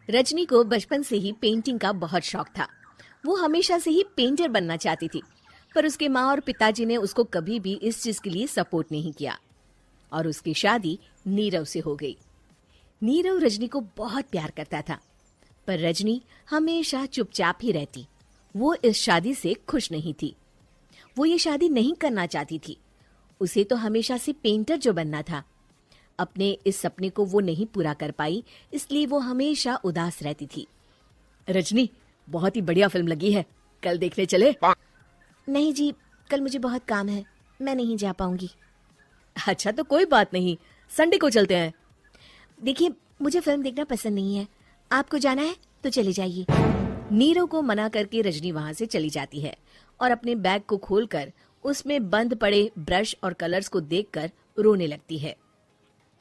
रजनी को बचपन से ही पेंटिंग का बहुत शौक था। वो हमेशा से ही पेंटर बनना चाहती थी, पर उसके माँ और पिताजी ने उसको कभी भी इस चीज के लिए सपोर्ट नहीं किया और उसकी शादी नीरव से हो गई। नीरव रजनी को बहुत प्यार करता था, पर रजनी हमेशा चुपचाप ही रहती। वो इस शादी से खुश नहीं थी। वो ये शादी नहीं करना चाहती थी। उसे तो हमेशा से पेंटर जो बनना था। अपने इस सपने को वो नहीं पूरा कर पाई, इसलिए वो हमेशा उदास रहती थी। रजनी, बहुत ही बढ़िया फिल्म लगी है, कल देखने चले? नहीं जी, कल मुझे बहुत काम है, मैं नहीं जा पाऊंगी। अच्छा तो कोई बात नहीं, संडे को चलते हैं। देखिए, मुझे फिल्म देखना पसंद नहीं है, आपको जाना है तो चले जाइए। नीरव को मना करके रजनी वहां से चली जाती है और अपने बैग को खोलकर उसमें बंद पड़े ब्रश और कलर्स को देखकर रोने लगती है।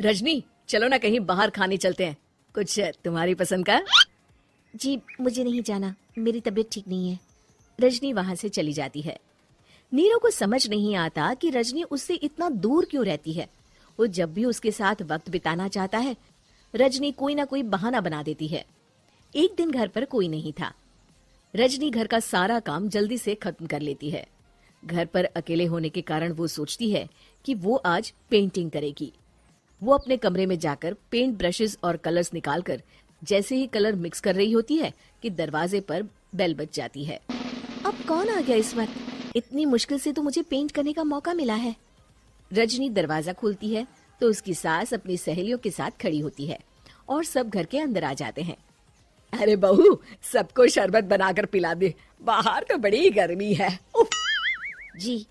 रजनी, चलो ना कहीं बाहर खाने चलते हैं, कुछ तुम्हारी पसंद का। जी मुझे नहीं जाना, मेरी तबीयत ठीक नहीं है। रजनी वहां से चली जाती है। नीरव को समझ नहीं आता कि रजनी उससे इतना दूर क्यों रहती है। वो जब भी उसके साथ वक्त बिताना चाहता है, रजनी कोई ना कोई बहाना बना देती है। एक दिन घर पर कोई नहीं था। रजनी घर का सारा काम जल्दी से खत्म कर लेती है। घर पर अकेले होने के कारण वो सोचती है कि वो आज पेंटिंग करेगी। वो अपने कमरे में जाकर पेंट ब्रशेस और कलर्स निकालकर जैसे ही कलर मिक्स कर रही होती है कि दरवाजे पर बेल बज जाती है। अब कौन आ गया इस वक्त? इतनी मुश्किल से तो मुझे पेंट करने का मौका मिला है। रजनी दरवाजा खोलती है तो उसकी सास अपनी सहेलियों के साथ खड़ी होती है और सब घर के अंदर आ जाते हैं। अरे बहू, सबको शरबत बनाकर पिला दे, बाहर तो बड़ी गर्मी है। जी।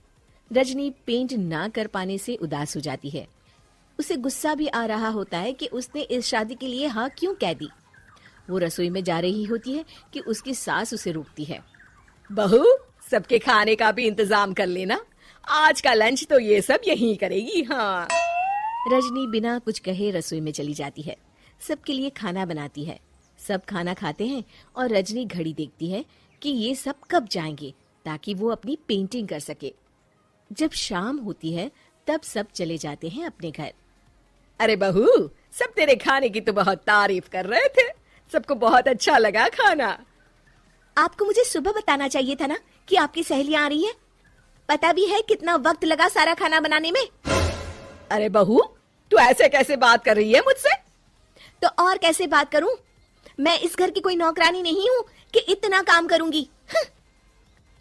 रजनी पेंट ना कर पाने से उदास हो जाती है। उसे गुस्सा भी आ रहा होता है कि उसने इस शादी के लिए हाँ क्यों कह दी। वो रसोई में जा रही होती है कि उसकी सास उसे रोकती है। बहू, सबके खाने का भी इंतजाम कर लेना, आज का लंच तो ये सब यहीं करेगी। हाँ। रजनी बिना कुछ कहे रसोई में चली जाती है। सबके लिए खाना बनाती है। सब खाना खाते हैं और रजनी घड़ी देखती है कि ये सब कब जाएंगे ताकि वो अपनी पेंटिंग कर सके। जब शाम होती है तब सब चले जाते हैं अपने घर। अरे बहू, सब तेरे खाने की तो बहुत तारीफ कर रहे थे, सबको बहुत अच्छा लगा खाना। आपको मुझे सुबह बताना चाहिए था ना कि आपकी सहेलियां आ रही हैं। पता भी है कितना वक्त लगा सारा खाना बनाने में। अरे बहू, तू ऐसे कैसे बात कर रही है मुझसे? तो और कैसे बात करूं? मैं इस घर की कोई नौकरानी नहीं हूं कि इतना काम करूंगी।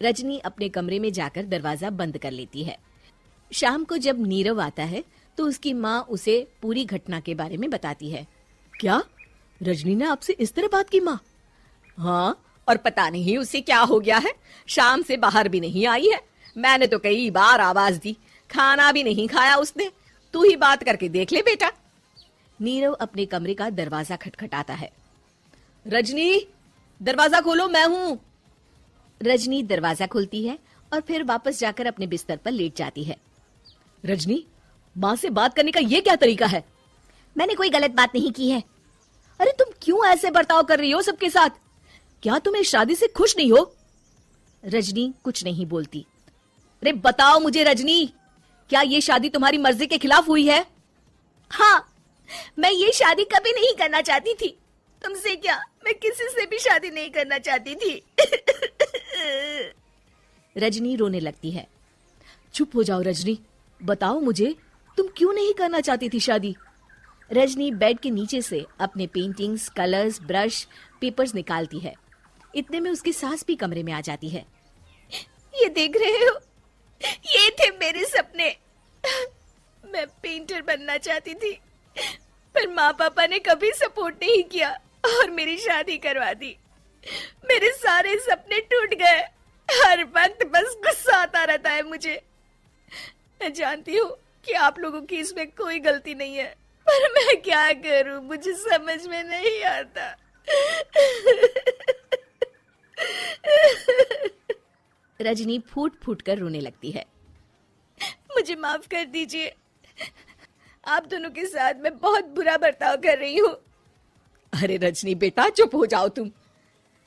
रजनी अपने कमरे में जाकर दरवाजा बंद कर लेती है। शाम को जब नीरव आता है तो उसकी माँ उसे पूरी घटना के बारे में बताती है। क्या रजनी ने आपसे इस तरह बात की माँ? हाँ, और पता नहीं उसे क्या हो गया है, शाम से बाहर भी नहीं आई है। मैंने तो कई बार आवाज दी, खाना भी नहीं खाया उसने। तू ही बात करके देख ले बेटा। नीरव अपने कमरे का दरवाजा खटखटाता है। रजनी, दरवाजा खोलो, मैं हूं। रजनी दरवाजा खोलती है और फिर वापस जाकर अपने बिस्तर पर लेट जाती है। रजनी, माँ से बात करने का ये क्या तरीका है? मैंने कोई गलत बात नहीं की है। अरे तुम क्यों ऐसे बर्ताव कर रही हो सबके साथ? क्या तुम इस शादी से खुश नहीं हो? रजनी कुछ नहीं बोलती। अरे बताओ मुझे रजनी, क्या ये शादी तुम्हारी मर्जी के खिलाफ हुई है? हाँ, मैं ये शादी कभी नहीं करना चाहती थी। तुमसे क्या, मैं किसी से भी शादी नहीं करना चाहती थी। रजनी रोने लगती है। चुप हो जाओ रजनी, बताओ मुझे, तुम क्यों नहीं करना चाहती थी शादी? रजनी बेड के नीचे से अपने पेंटिंग्स, कलर्स, ब्रश, पेपर्स निकालती है। इतने में उसकी सास भी कमरे में आ जाती है। ये देख रहे हो, ये थे मेरे सपने। मैं पेंटर बनना चाहती थी, पर माँ पापा ने कभी सपोर्ट नहीं किया और मेरी शादी करवा दी। मेरे सारे सपने टूट गए। हर वक्त बस गुस्सा आता रहता है मुझे। मैं जानती हूँ कि आप लोगों की इसमें कोई गलती नहीं है, पर मैं क्या करूं, मुझे समझ में नहीं आता। रजनी फूट फूट कर रोने लगती है। मुझे माफ कर दीजिए, आप दोनों के साथ मैं बहुत बुरा बर्ताव कर रही हूँ। अरे रजनी बेटा, चुप हो जाओ तुम।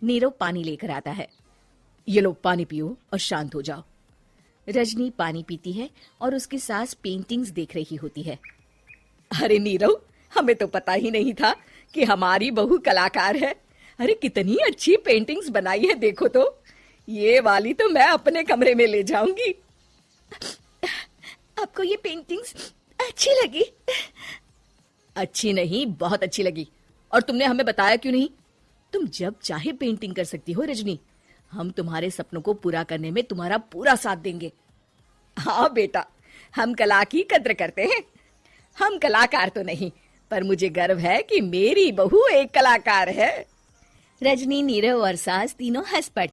नीरव पानी लेकर आता है। ये लो पानी पियो और शांत हो जाओ। रजनी पानी पीती है और उसकी सास पेंटिंग्स देख रही होती है। अरे नीरव, हमें तो पता ही नहीं था कि हमारी बहू कलाकार है। अरे कितनी अच्छी पेंटिंग्स बनाई है, देखो तो। ये वाली तो मैं अपने कमरे में ले जाऊंगी। आपको ये पेंटिंग्स अच्छी लगी? अच्छी नहीं, बहुत अच्छी लगी। और तुमने हमें बताया क्यों नहीं? तुम जब चाहे पेंटिंग कर सकती हो रजनी। हम तुम्हारे सपनों को पूरा करने में तुम्हारा पूरा साथ देंगे। हाँ बेटा, हम कला की कद्र करते हैं। हम कलाकार तो नहीं, पर मुझे गर्व है कि मेरी बहू एक कलाकार है। रजनी, नीरव और सास तीनों हंस पड़े।